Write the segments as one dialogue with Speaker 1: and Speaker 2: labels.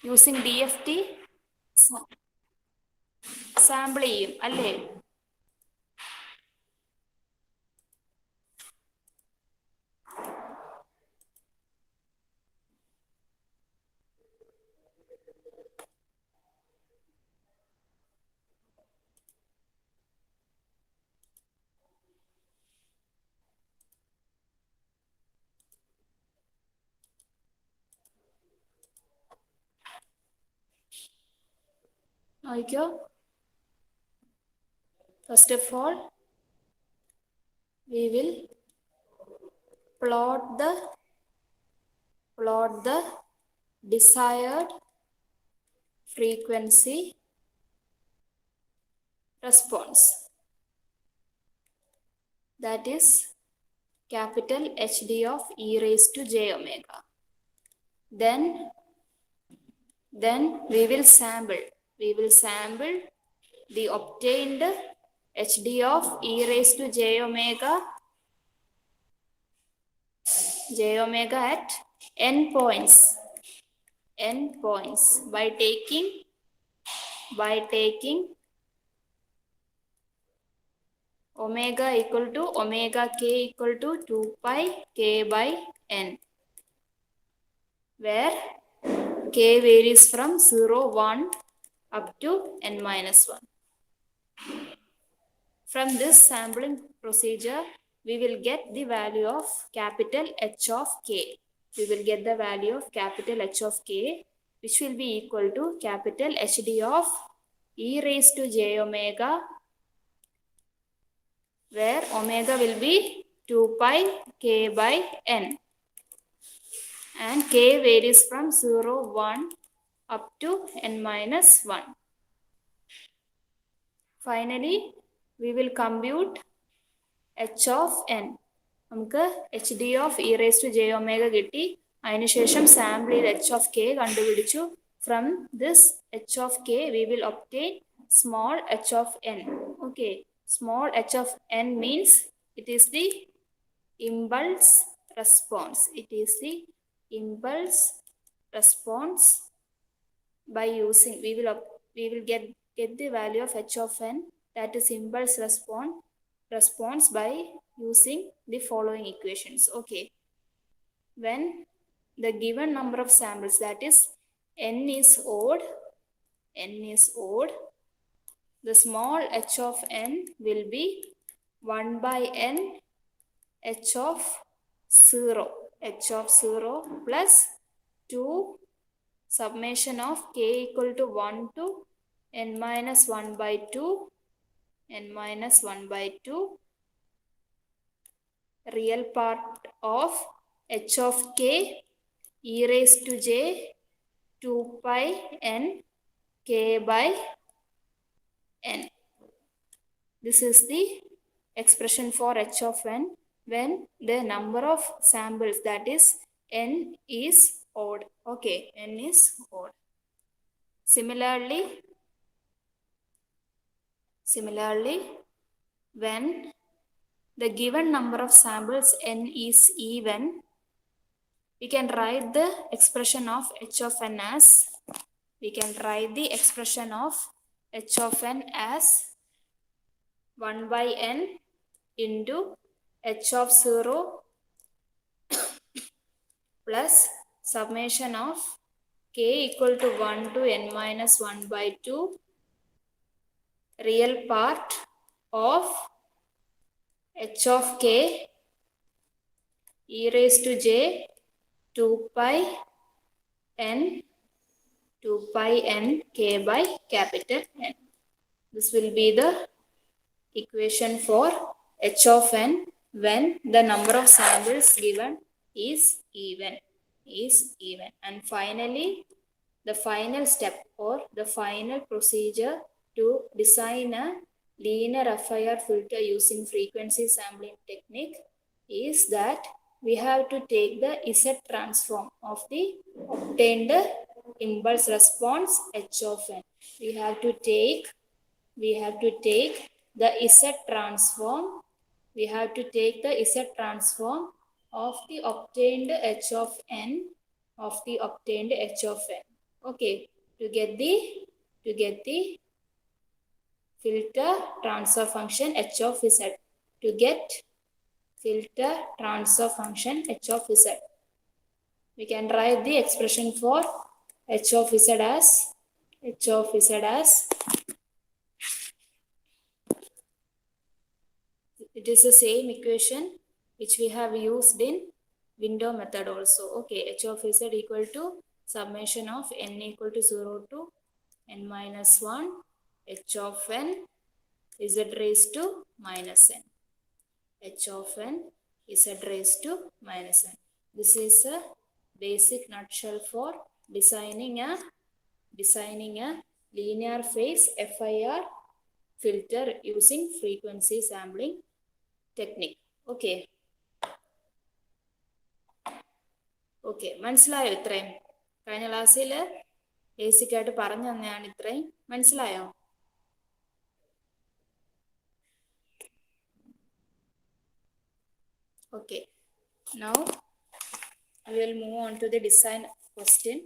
Speaker 1: Using DFT sample ചെയ്യും അല്ലേ? നോക്കിക്കോ. First of all, we will plot the desired frequency response. That is capital HD of e raised to j omega. Then we will sample the obtained HD of e raised to j omega at n points by taking omega equal to omega k equal to 2 pi k by n, where k varies from 0, 1 up to n minus 1. From this sampling procedure, we will get the value of capital H of k. We will get the value of capital H of k, which will be equal to capital HD of e raised to j omega, where omega will be 2 pi k by n, and k varies from 0, 1 up to n minus 1. Finally, we will compute h of n. നമുക്ക് H D of E raise to J omega കിട്ടി. അതിനുശേഷം sample ചെയ്ത് H of K കണ്ടുപിടിച്ചു. From this H of K we will obtain small H of N. Okay, small H of N means it is the impulse response. It is the impulse response. By using, we will get the value of h of n, that is impulse response by using the following equations. Okay, when the given number of samples, that is n is odd, the small h of n will be 1 by n h of 0 plus 2 summation of k equal to 1 to n minus 1 by 2 real part of h of k e raised to j 2 pi n k by n. This is the expression for h of n when the number of samples, that is n, is odd. Okay, n is odd. Similarly, when the given number of samples n is even, we can write the expression of h of n as 1 by n into h of 0 plus summation of k equal to 1 to n minus 1 by 2 real part of h of k e raised to j 2 pi n k by capital N. This will be the equation for h of n when the number of samples given is even. And finally, the final step or the final procedure to design a linear FIR filter using frequency sampling technique is that we have to take the Z transform of the obtained impulse response h of n. We have to take the Z transform. We have to take the Z transform of the obtained h of n, Okay, to get the filter transfer function h of z. To get filter transfer function h of z, we can write the expression for h of z as it is the same equation which we have used in window method also. Okay, h of z equal to summation of n equal to 0 to n minus 1 h of n z raised to minus n. H of n z raised to minus n. This is a basic nutshell for designing a linear phase FIR filter using frequency sampling technique. Okay. Okay, മനസ്സിലായോ? ഇത്രയും കഴിഞ്ഞ ക്ലാസ്സിൽ basic ആയിട്ട് പറഞ്ഞു തന്നെയാണ്. ഇത്രയും മനസ്സിലായോ? Okay, now we will move on to the design question.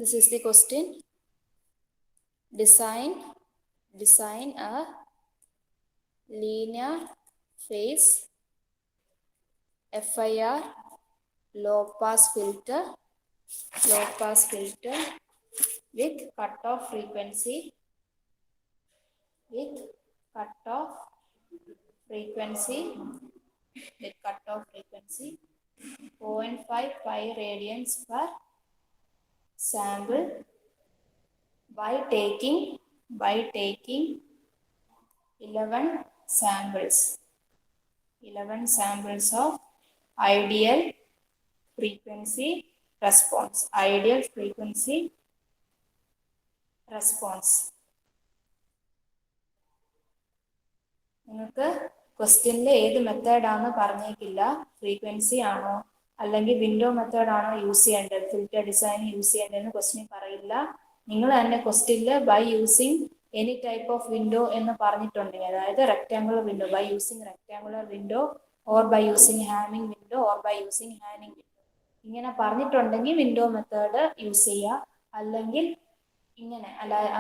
Speaker 1: This is the question. Design a linear phase FIR low pass filter with cutoff frequency 0.5 pi radians per sample by taking 11 samples of ideal frequency response. നിങ്ങൾക്ക് ക്വസ്റ്റ്യനിൽ ഏത് മെത്തേഡാണെന്ന് പറഞ്ഞേക്കില്ല. Frequency ആണോ അല്ലെങ്കിൽ window മെത്തേഡാണോ use ചെയ്യേണ്ടത്, filter design use ചെയ്യേണ്ടതെന്ന് question പറയില്ല. നിങ്ങൾ തന്നെ ക്വസ്റ്റ്യനിൽ by using any type of window എന്ന് പറഞ്ഞിട്ടുണ്ടെങ്കിൽ, അതായത് rectangular window, by using rectangular window or by using Hamming window or by using Hanning window, ഇങ്ങനെ പറഞ്ഞിട്ടുണ്ടെങ്കിൽ വിൻഡോ മെത്തേഡ് യൂസ് ചെയ്യുക. അല്ലെങ്കിൽ ഇങ്ങനെ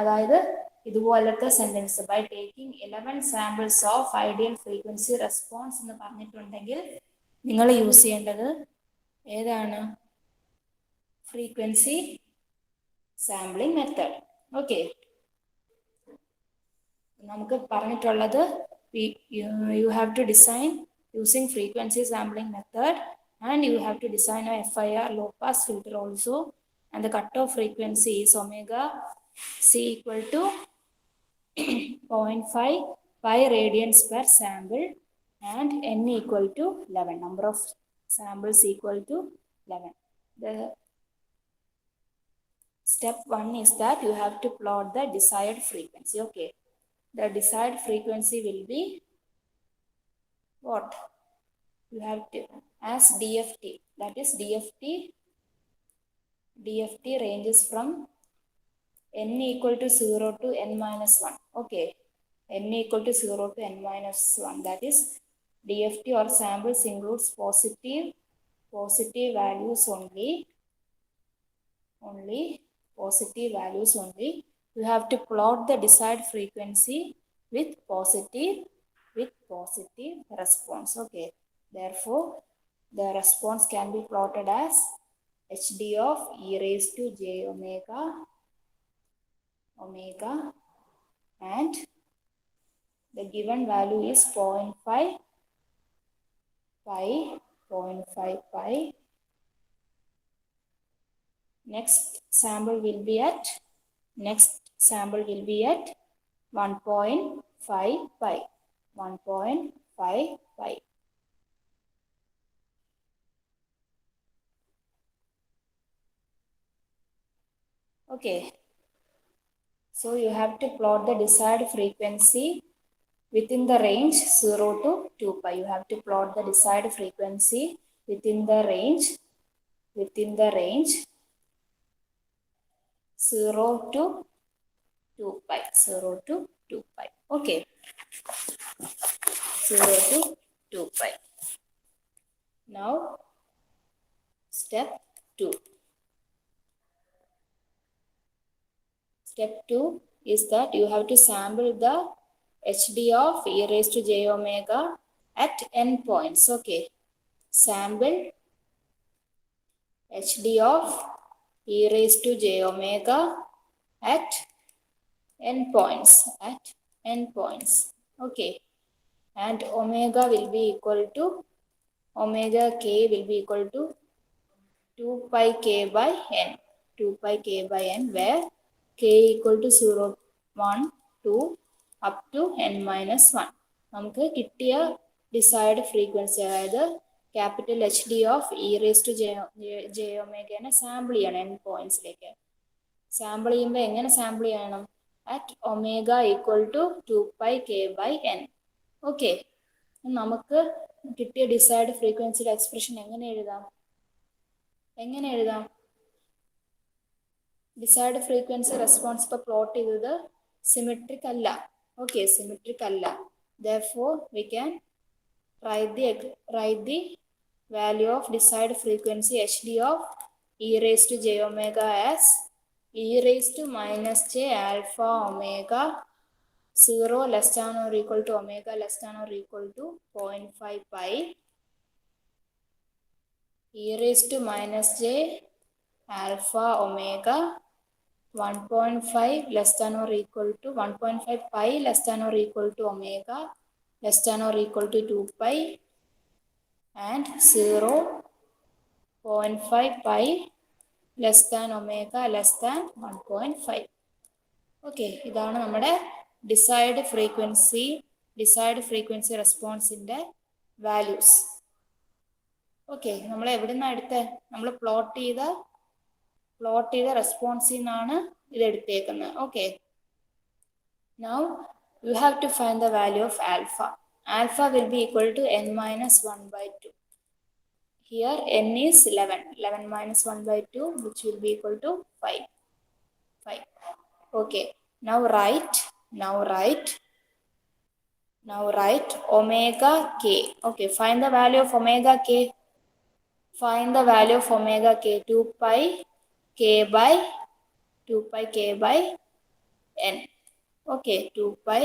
Speaker 1: അതായത് ഇതുപോലത്തെ sentence by taking 11 samples of ideal frequency response എന്ന് പറഞ്ഞിട്ടുണ്ടെങ്കിൽ നിങ്ങൾ യൂസ് ചെയ്യേണ്ടത് ഏതാണ്? Frequency sampling method. ഓക്കെ, നമുക്ക് പറഞ്ഞിട്ടുള്ളത് you have to design using frequency sampling method and you have to design a FIR low pass filter also, and the cutoff frequency is omega c equal to 0.5 pi radians per sample and n equal to 11, number of samples equal to 11. The step 1 is that you have to plot the desired frequency. Okay, the desired frequency will be what? You have to as DFT, that is DFT ranges from n equal to 0 to n minus 1. Okay, n equal to 0 to n minus 1, that is DFT or samples includes positive values only positive values only. You have to plot the desired frequency with positive response. Okay, therefore the response can be plotted as hd of e raised to j omega and the given value is 0.5 pi. Next sample will be at 1.5 pi. Okay, so you have to plot the desired frequency within the range 0 to 2 pi. You have to plot the desired frequency within the range 0 to 2 pi. Okay. 0 to 2 pi. Now step 2. Step 2 is that you have to sample the hd of e raised to j omega at n points. Okay, sample hd of e raised to j omega at n points. Okay, and omega will be equal to, omega k will be equal to 2 pi k by n. 2 pi k by n, where k equal to 0, 1, 2 up to n minus 1. നമുക്ക് കിട്ടിയ desired frequency, അതായത് capital H D of E raise to J ഒമേഗനെ sample ചെയ്യണം N പോയിന്റ്സിലേക്ക്. Sample ചെയ്യുമ്പോൾ എങ്ങനെ sample ചെയ്യണം? At omega equal to 2 pi K by N. Okay, നമുക്ക് കിട്ടിയ ഡിസൈഡ് ഫ്രീക്വൻസിയുടെ എക്സ്പ്രഷൻ എങ്ങനെ എഴുതാം? ഡിസൈഡ് ഫ്രീക്വൻസി റെസ്പോൺസ് ഇപ്പോൾ പ്ലോട്ട് ചെയ്തത് സിമെട്രിക് അല്ല. ഓക്കെ, സിമെട്രിക് അല്ല. Therefore, we can write the value of desired frequency hd of e raised to j omega as e raised to minus j alpha omega 0 less than or equal to omega less than or equal to 0.5 pi e raised to minus j alpha omega 1.5 less than or equal to 1.5 pi less than or equal to omega less than or equal to 2 pi and 0.5 pi less than omega less than 1.5. Okay, ഇതാണ് നമ്മുടെ decide frequency റെസ്പോൺസിൻ്റെ values. Okay, നമ്മൾ എവിടെ നിന്നാണ് എടുത്തത്? നമ്മൾ plot ചെയ്ത റെസ്പോൺസിൽ നിന്നാണ് ഇത് എടുത്തേക്കുന്നത്. Okay, now you have to find the value of alpha. Alpha will be equal to n minus 1 by 2. Here n is 11. 11 minus 1 by 2, which will be equal to 5. Okay, now write omega k. Okay, find the value of omega k. 2 pi k by n. Okay, 2 pi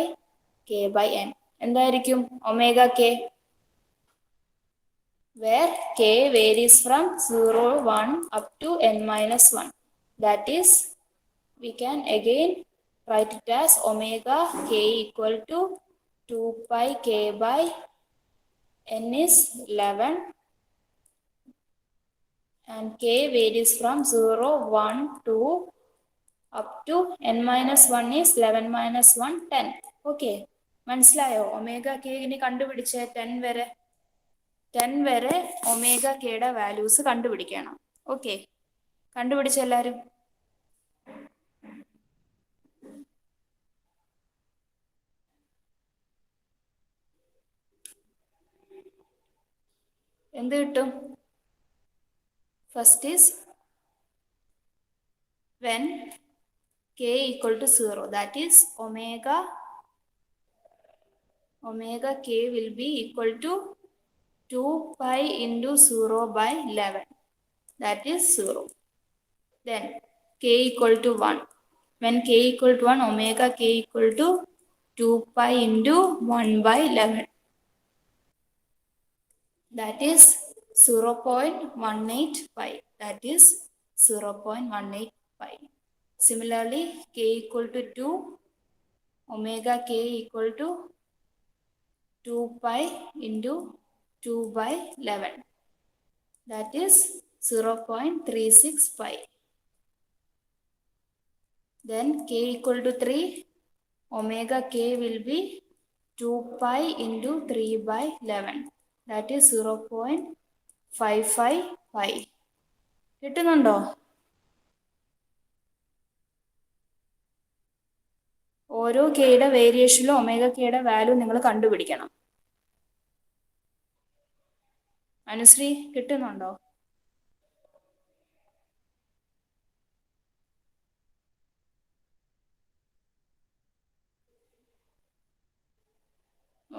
Speaker 1: k by n. എന്തായിരിക്കും omega k? Where k varies from 0, 1 up to n minus 1. That is, we can again write it as omega k equal to 2 pi k by n is 11 and k varies from 0, 1, 2 up to n minus 1 is 11 minus 1, 10. Okay, മനസ്സിലായോ? Omega K ഇനി കണ്ടുപിടിച്ചേ 10 വരെ omega കെയുടെ values കണ്ടുപിടിക്കണം. Okay, കണ്ടുപിടിച്ചെല്ലാവരും? എന്ത് കിട്ടും? First is when k equal to 0, that is omega k will be equal to 2 pi into 0 by 11, that is 0. Then k equal to 1. When k equal to 1, omega k equal to 2 pi into 1 by 11, that is 0.18 pi. That is 0.18 pi. Similarly, k equal to 2, omega k equal to 2 pi into 2 by 11. That is 0.36 pi. Then k equal to 3, omega k will be 2 pi into 3 by 11. That is 0.55 pi. കിട്ടുന്നുണ്ടോ? ഓരോ കെയുടെ വേരിയേഷനിലും omega കെയുടെ value നിങ്ങൾ കണ്ടുപിടിക്കണം. അനുശ്രീ, കിട്ടുന്നുണ്ടോ?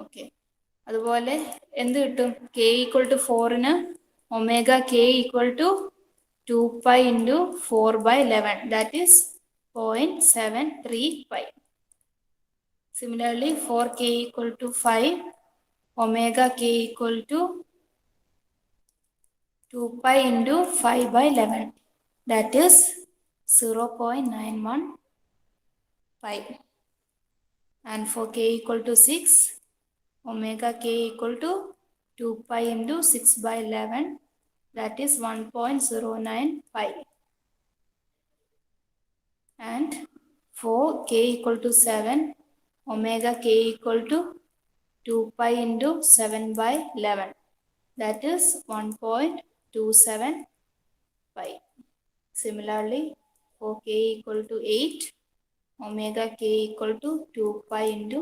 Speaker 1: Okay, അതുപോലെ എന്ത് കിട്ടും? കെ ഈക്വൽ ടു 4ന് omega K equal to 2π into 4/11 that is 0.73π. Similarly, for k equal to 5, omega k equal to 2π into 5/11 that is 0.91π. And for k equal to 6, omega k equal to 2π into 6/11 that is 1.09π. And for k equal to 7, omega k equal to 2π into 7/11 that is 1.27π. Similarly, for k equal to 8, omega k equal to 2π into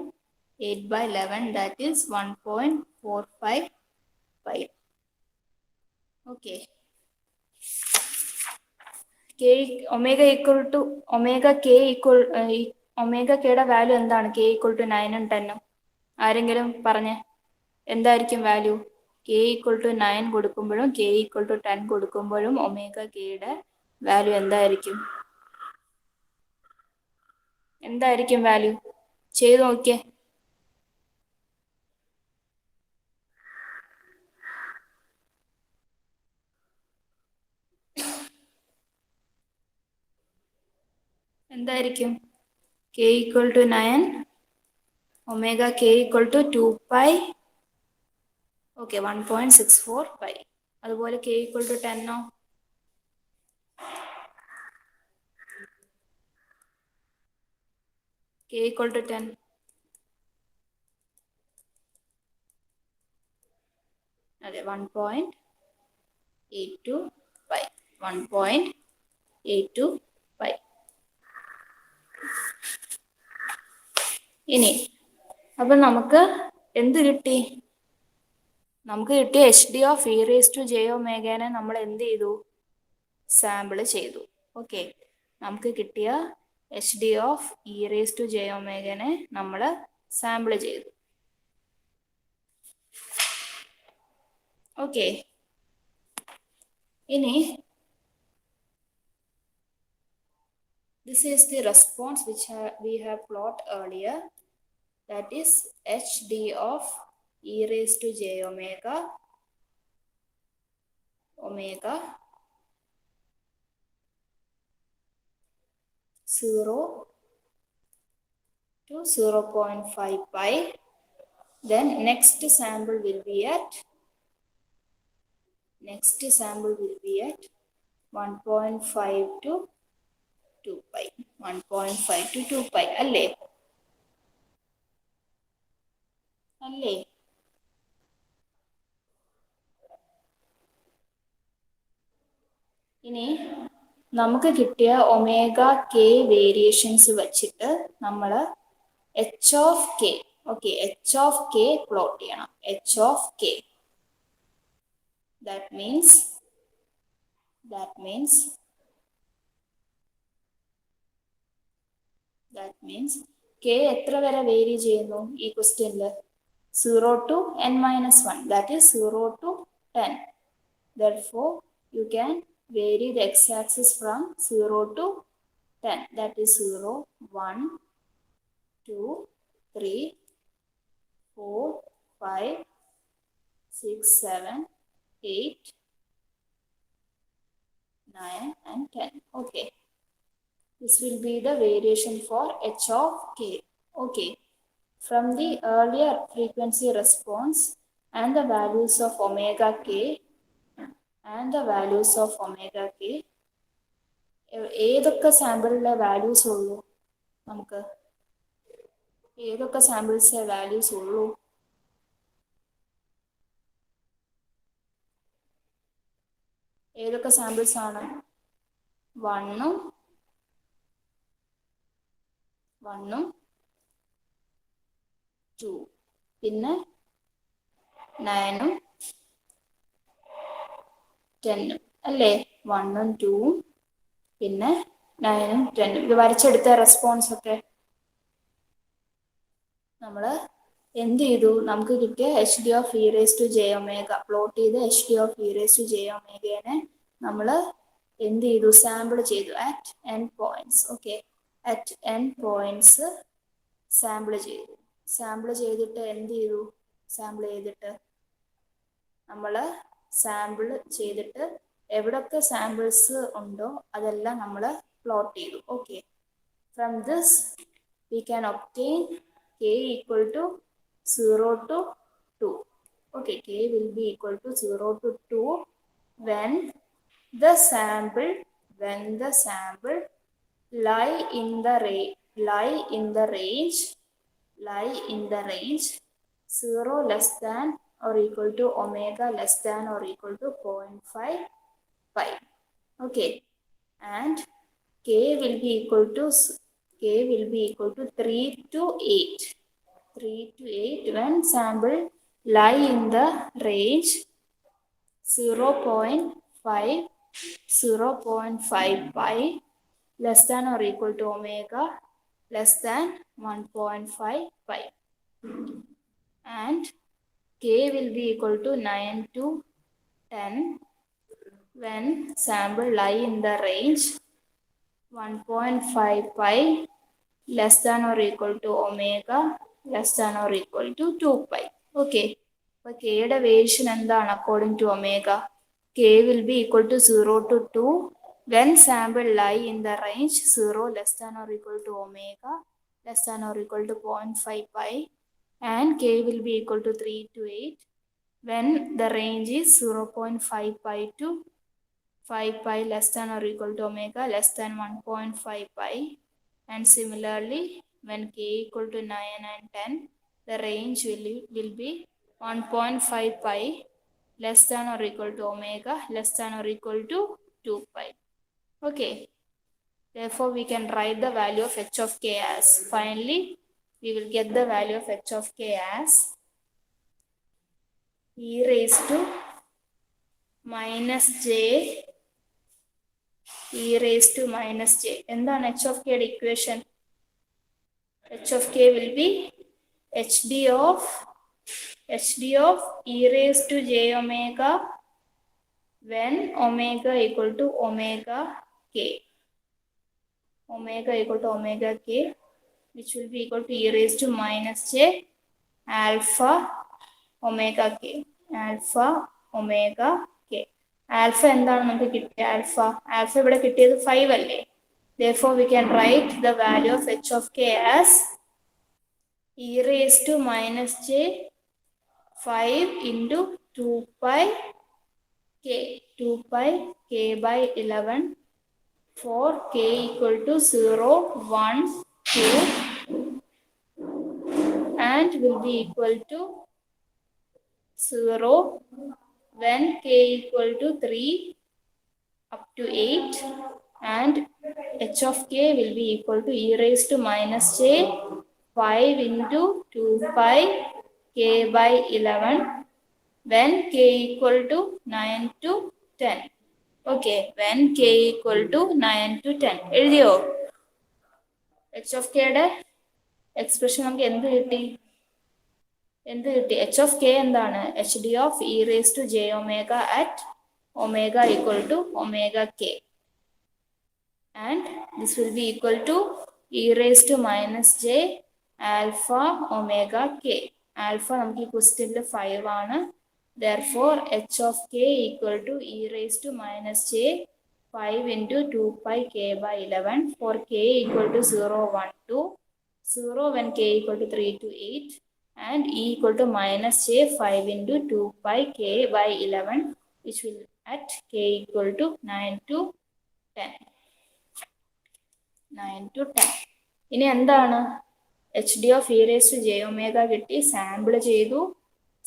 Speaker 1: 8/11 that is 1.45π. Okay. k omega equal to omega k equal omega kയുടെ value എന്താണ്? k equal to 9ഉം 10ഉം ആരെങ്കിലും പറഞ്ഞേ എന്തായിരിക്കും value? k equal to 9 കൊടുക്കുമ്പോഴും k equal to 10 കൊടുക്കുമ്പോഴും omega കെയുടെ വാല്യൂ എന്തായിരിക്കും? എന്തായിരിക്കും വാല്യൂ? ചെയ്ത് നോക്കിയേ. എന്തായിരിക്കും? k equal to 9, omega k equal to 2π, okay 1.64π. അതുപോലെ k equal to 10ഓ? k equal to 10 അതെ 1.82π 1.82π. ഇനി അപ്പം നമുക്ക് എന്ത് കിട്ടി? നമുക്ക് കിട്ടിയ H D of E raise to J ഒമേഗനെ നമ്മൾ എന്ത് ചെയ്തു? സാമ്പിൾ ചെയ്തു. ഓക്കെ, നമുക്ക് കിട്ടിയ H D of E raise to J ഒമേഗനെ നമ്മൾ സാമ്പിൾ ചെയ്തു. ഓക്കെ, ഇനി this is the response which we have plot earlier, that is hd of e raised to j omega 0 to 0.5 pi. Then next sample will be at 1.5 to 2pi. 1.5 to 2pi അല്ലേ? ഇനി നമുക്ക് കിട്ടിയ omega K variations വെച്ചിട്ട് നമ്മൾ H of K, okay, H of K plot ചെയ്യണം. H of K, that means K എത്ര വരെ vary ചെയ്യുന്നു ഈ ക്വസ്റ്റ്യനിൽ? 0 to n-1, that is 0 to 10. Therefore, you can vary the x-axis from 0 to 10, that is 0, 1, 2, 3, 4, 5, 6, 7, 8, 9 and 10. Okay, this will be the variation for h of k. Okay, from the earlier frequency response and the values of omega k ഏതൊക്കെ സാമ്പിളിലെ values ഉള്ളൂ? നമുക്ക് ഏതൊക്കെ സാമ്പിൾസിലെ values ഉള്ളൂ? ഏതൊക്കെ samples ആണ്? 1ഉം 2, പിന്നെ 9ഉം 10ഉം അല്ലേ? 1ഉം 2ഉം പിന്നെ 9ഉം 10ഉം. ഇത് വരച്ചെടുത്ത റെസ്പോൺസ് ഒക്കെ നമ്മൾ എന്ത് ചെയ്തു? നമുക്ക് കിട്ടിയ H D of E raise to J omega plot ചെയ്ത് H D of E raise to J ഒമേഗനെ നമ്മൾ എന്ത് ചെയ്തു? സാമ്പിൾ ചെയ്തു at N points. Okay, at N points sample ചെയ്തു. സാമ്പിൾ ചെയ്തിട്ട് എന്ത് ചെയ്തു? സാമ്പിൾ ചെയ്തിട്ട് നമ്മൾ സാമ്പിൾ ചെയ്തിട്ട് എവിടൊക്കെ സാമ്പിൾസ് ഉണ്ടോ അതെല്ലാം നമ്മൾ പ്ലോട്ട് ചെയ്തു. Okay, from this we can obtain k equal to 0 to 2. Okay, k will be equal to 0 to 2 when the sample lie in the range 0 less than or equal to omega less than or equal to 0.5 pi. Okay, and k will be equal to 3 to 8. 3 to 8 when sample lie in the range 0.5 pi less than or equal to omega less than 1.5 pi, and k will be equal to 9 to 10 when sample lie in the range 1.5 pi less than or equal to omega less than or equal to 2 pi. Okay, അപ്പോൾ കെയുടെ variation എന്താണ്? According to omega k will be equal to 0 to 2 when sample lie in the range 0 less than or equal to omega less than or equal to 0.5 pi, and k will be equal to 3 to 8 when the range is 0.5 pi to 5 pi less than or equal to omega less than 1.5 pi, and similarly when k equal to 9 and 10 the range will be 1.5 pi less than or equal to omega less than or equal to 2 pi. Okay, therefore we can write the value of h of k as, finally we will get the value of h of k as e raised to minus j e raised to minus j. എന്താണ് h of k യുടെ equation? h of k will be hd of e raised to j omega when omega equal to omega k. Omega equal to omega k, which will be equal to e raised to minus j alpha omega k. Alpha omega k. Alpha എന്താണ് നമുക്ക് കിട്ടിയ? Alpha ഇവിടെ കിട്ടിയത് 5 അല്ലേ? Therefore we can write the value of h of k as e raised to minus j 5 into 2 pi k. 2 pi k by 11 for k equal to 0, 1, 2 and will be equal to 0 when k equal to 3 up to 8, and h of k will be equal to e raised to minus j 5 into 2 pi k by 11 when k equal to 9 to 10. Okay, when k equal to 9 to 10. എഴുതിയോ? h of k യുടെ expression നമുക്ക് എന്ത് കിട്ടി? h of k എന്താണ്? H D of E raise to J omega at omega equal to omega k, and this will be equal to e raised to minus j alpha omega k. Alpha നമുക്ക് ഈ ക്വസ്റ്റ്യനിൽ 5 ആണ്. Therefore h of k equal to e raised to minus j 5 into 2 pi k by 11 for k equal to 0, 1, 2, 0 when k equal to 3 to 8, and e equal to minus j 5 into 2 pi k by 11, which will at k equal to 9 to 10. 9 to 10. ഇനി എന്താണ്? H D of E raise to J omega കിട്ടി.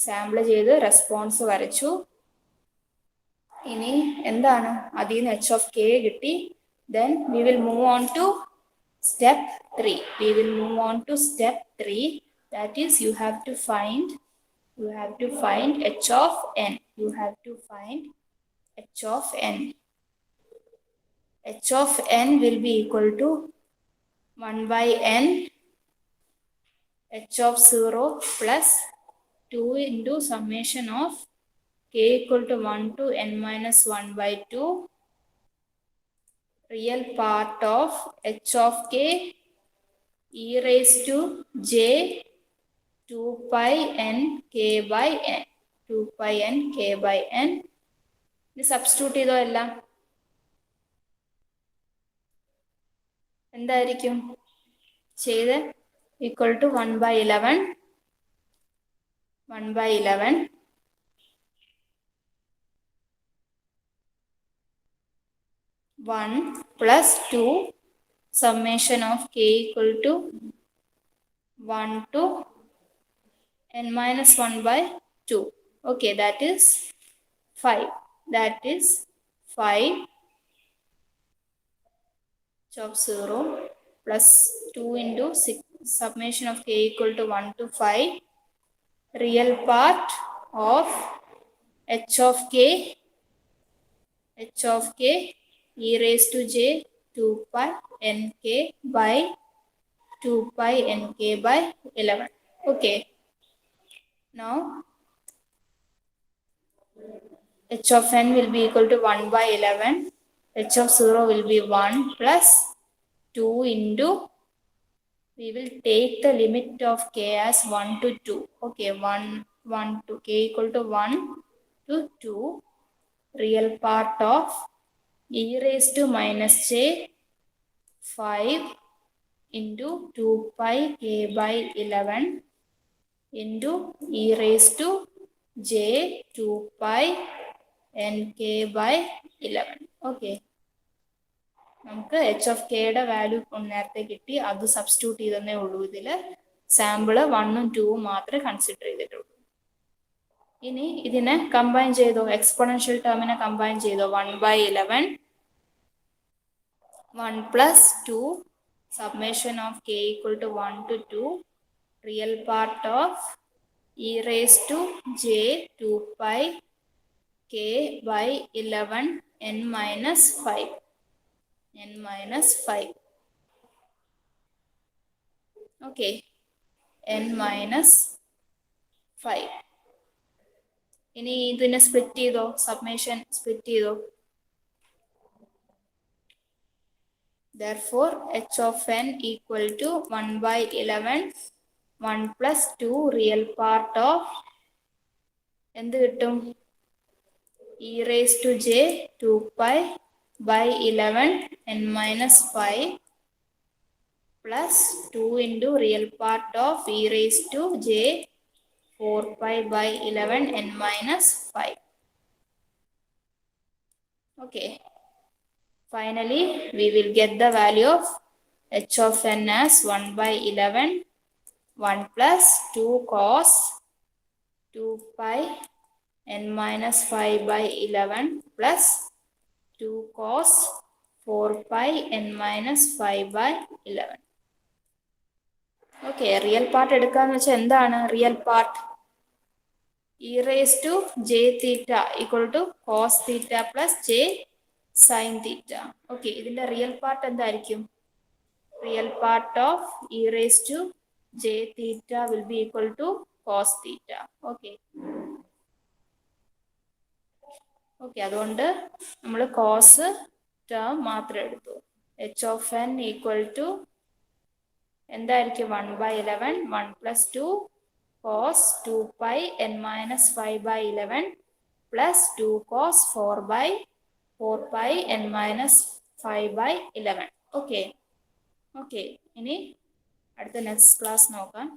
Speaker 1: Sample ചെയ്ത് response വരച്ചു. ഇനി എന്താണ്? അതിൽ നിന്ന് H of K കിട്ടി. Then we will move on to step 3. That is, you have to find h of n. H of n. H of n will be equal to 1 by n h of 0 plus 2 into summation of k equal to 1 to n minus 1 by 2 real part of h of k e raised to j 2 pi n k by n 2 pi n k by n ഇത് substitute ചെയ്തോ എല്ലാം എന്തായിരിക്കും ചെയ്ത് equal to 1 by 11 1 by 11 1 plus 2 summation of k equal to 1 to n minus 1 by 2. Okay, that is 5. That is 5 of 0 plus 2 into 6 summation of k equal to 1 to 5 real part of h of k e raised to j 2 pi nk by 2 pi nk by 11. Okay. Now h of n will be equal to 1 by 11. h of 0 will be 1 plus 2 into, we will take the limit of k as 1 to 2. Okay, 1 to k equal to 1 to 2. Real part of e raised to minus j 5 into 2 pi k by 11 into e raised to j 2 pi nk by 11. Okay. നമുക്ക് H of കെയുടെ value നേരത്തെ കിട്ടി, അത് substitute ചെയ്തതേ ഉള്ളൂ. ഇതിൽ sample 1ഉം 2ഉം മാത്രമേ consider ചെയ്തിട്ടുള്ളൂ. ഇനി ഇതിനെ കമ്പൈൻ ചെയ്തോ, എക്സ്പോണൻഷ്യൽ ടേമിനെ കമ്പൈൻ ചെയ്തോ. 1 by 11 1 plus 2 summation of k equal to 1 to 2 real part of e raised to j 2 pi k by 11 n minus 5. Okay, n minus 5. ഇനി ഇതിനെ സ്പ്ലിറ്റ് ചെയ്തോ, സബ്മിഷൻ സ്പ്ലിറ്റ് ചെയ്തോ. Therefore h of n equal to 1 by 11 1 plus 2 real part of എന്ത് കിട്ടും, e raised to j 2 pi by 11 n minus 5 plus 2 into real part of e raised to j 4 pi by 11 n minus 5. Okay. Finally, we will get the value of h of n as 1 by 11 1 plus 2 cos 2 pi n minus 5 by 11 plus 2 cos 4 pi n minus 5 by 11. Okay, real part എടുക്കാന്ന് വെച്ചാൽ എന്താണ് real part? e raised to j theta equal to cos theta plus j sin theta. Okay, ഇതിന്റെ real part എന്തായിരിക്കും? Real part of e raised to j theta will be equal to cos theta. Okay. Okay, അതുകൊണ്ട് നമ്മൾ cos term മാത്രം എടുത്തു. h of n equal to എന്തായിരിക്കും? 1 by 11 1 plus 2 cos 2 pi n minus 5 by 11 plus 2 cos 4 pi n minus 5 by 11. Okay. Okay, ഇനി അടുത്ത next class നോക്കാം.